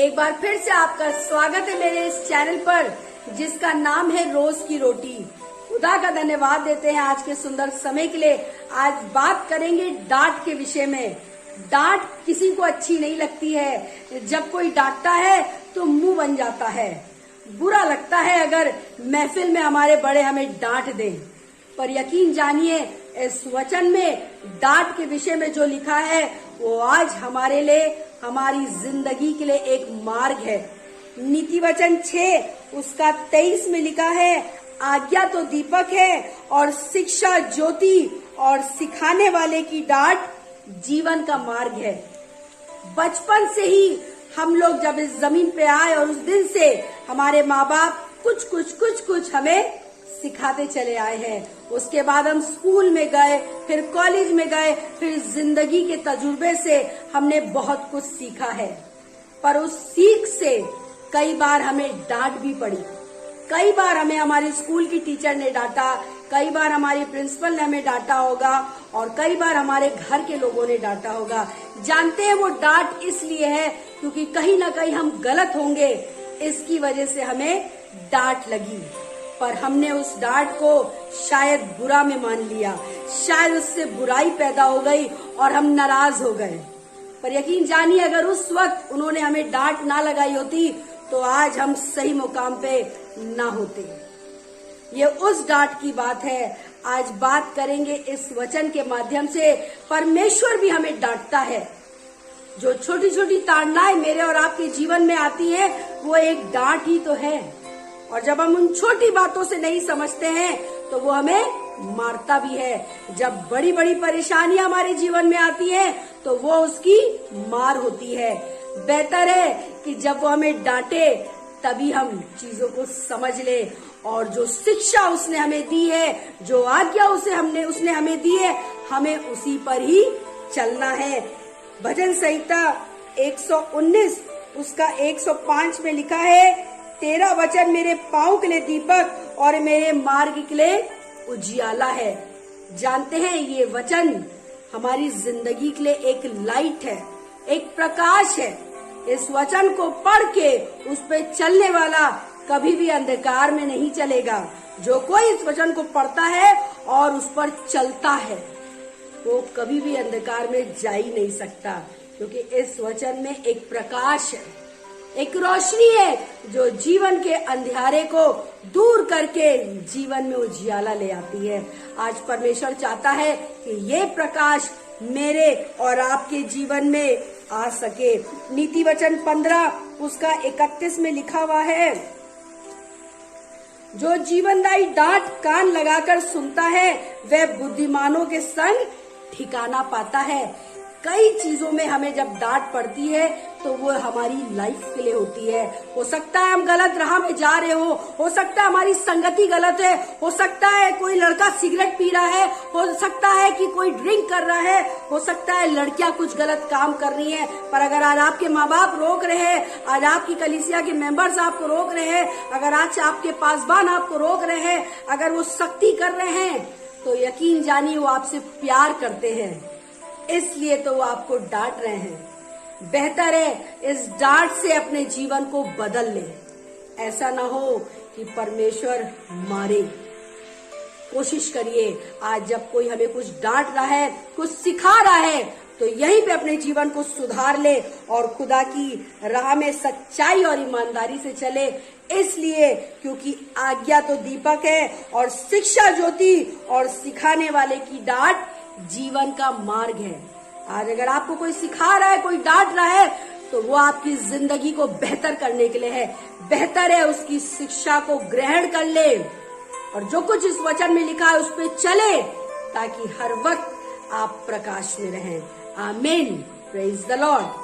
एक बार फिर से आपका स्वागत है मेरे इस चैनल पर जिसका नाम है रोज की रोटी। खुदा का धन्यवाद देते हैं आज के सुंदर समय के लिए। आज बात करेंगे डांट के विषय में। डांट किसी को अच्छी नहीं लगती है। जब कोई डांटता है तो मुंह बन जाता है। बुरा लगता है अगर महफिल में हमारे बड़े हमें डांट दें, पर यकीन जानिए इस वचन में डांट के विषय में जो लिखा है वो आज हमारे लिए, हमारी जिंदगी के लिए एक मार्ग है। नीति वचन 6 उसका 23 में लिखा है, आज्ञा तो दीपक है और शिक्षा ज्योति और सिखाने वाले की डांट जीवन का मार्ग है। बचपन से ही हम लोग जब इस जमीन पे आए और उस दिन से हमारे माँ बाप कुछ हमें सिखाते चले आए हैं। उसके बाद हम स्कूल में गए, फिर कॉलेज में गए, फिर जिंदगी के तजुर्बे से हमने बहुत कुछ सीखा है। पर उस सीख से कई बार हमें डांट भी पड़ी। कई बार हमें हमारे स्कूल की टीचर ने डांटा, कई बार हमारे प्रिंसिपल ने हमें डांटा होगा और कई बार हमारे घर के लोगों ने डांटा होगा। जानते हैं वो डांट इसलिए है क्योंकि कहीं ना कहीं हम गलत होंगे, इसकी वजह से हमें डांट लगी। पर हमने उस डांट को शायद बुरा में मान लिया, शायद उससे बुराई पैदा हो गई और हम नाराज हो गए। पर यकीन जानिए अगर उस वक्त उन्होंने हमें डांट ना लगाई होती तो आज हम सही मुकाम पे ना होते। ये उस डांट की बात है। आज बात करेंगे इस वचन के माध्यम से। परमेश्वर भी हमें डांटता है। जो छोटी छोटी ताड़नाएं मेरे और आपके जीवन में आती हैं वो एक डांट ही तो है। और जब हम उन छोटी बातों से नहीं समझते हैं तो वो हमें मारता भी है। जब बड़ी बड़ी परेशानियां हमारे जीवन में आती हैं तो वो उसकी मार होती है। बेहतर है कि जब वो हमें डांटे तभी हम चीजों को समझ ले और जो शिक्षा उसने हमें दी है, जो आज्ञा उसने हमें दी है, हमें उसी पर ही चलना है। भजन संहिता 119 उसका 105 में लिखा है, तेरा वचन मेरे पांव के लिए दीपक और मेरे मार्ग के लिए उजियाला है। जानते हैं ये वचन हमारी जिंदगी के लिए एक लाइट है, एक प्रकाश है। इस वचन को पढ़ के उस पे चलने वाला कभी भी अंधकार में नहीं चलेगा। जो कोई इस वचन को पढ़ता है और उस पर चलता है वो कभी भी अंधकार में जा ही नहीं सकता, क्योंकि इस वचन में एक प्रकाश है, एक रोशनी है जो जीवन के अंधियारे को दूर करके जीवन में उजियाला ले आती है। आज परमेश्वर चाहता है कि ये प्रकाश मेरे और आपके जीवन में आ सके। नीति वचन 15 उसका 31 में लिखा हुआ है, जो जीवनदायी डांट कान लगाकर सुनता है वह बुद्धिमानों के संग ठिकाना पाता है। कई चीजों में हमें जब डांट पड़ती है तो वो हमारी लाइफ के लिए होती है। हो सकता है हम गलत राह में जा रहे हो सकता है हमारी संगति गलत है, हो सकता है कोई लड़का सिगरेट पी रहा है, हो सकता है कि कोई ड्रिंक कर रहा है, हो सकता है लड़कियां कुछ गलत काम कर रही हैं। पर अगर आज आपके माँ बाप रोक रहे हैं, आज आपकी कलीसिया के मेंबर्स आपको रोक रहे हैं, अगर आज आपके पासबान आपको रोक रहे हैं, अगर वो सख्ती कर रहे हैं तो यकीन जानिए वो आपसे प्यार करते हैं, इसलिए तो वो आपको डांट रहे हैं। बेहतर है इस डांट से अपने जीवन को बदल ले। ऐसा ना हो कि परमेश्वर मारे। कोशिश करिए आज जब कोई हमें कुछ डांट रहा है, कुछ सिखा रहा है, तो यहीं पे अपने जीवन को सुधार ले और खुदा की राह में सच्चाई और ईमानदारी से चले। इसलिए क्योंकि आज्ञा तो दीपक है और शिक्षा ज्योति और सिखाने वाले की डांट जीवन का मार्ग है। आज अगर आपको कोई सिखा रहा है, कोई डांट रहा है, तो वो आपकी जिंदगी को बेहतर करने के लिए है। बेहतर है उसकी शिक्षा को ग्रहण कर ले और जो कुछ इस वचन में लिखा है उस पे चले, ताकि हर वक्त आप प्रकाश में रहें। आमीन। Praise the Lord.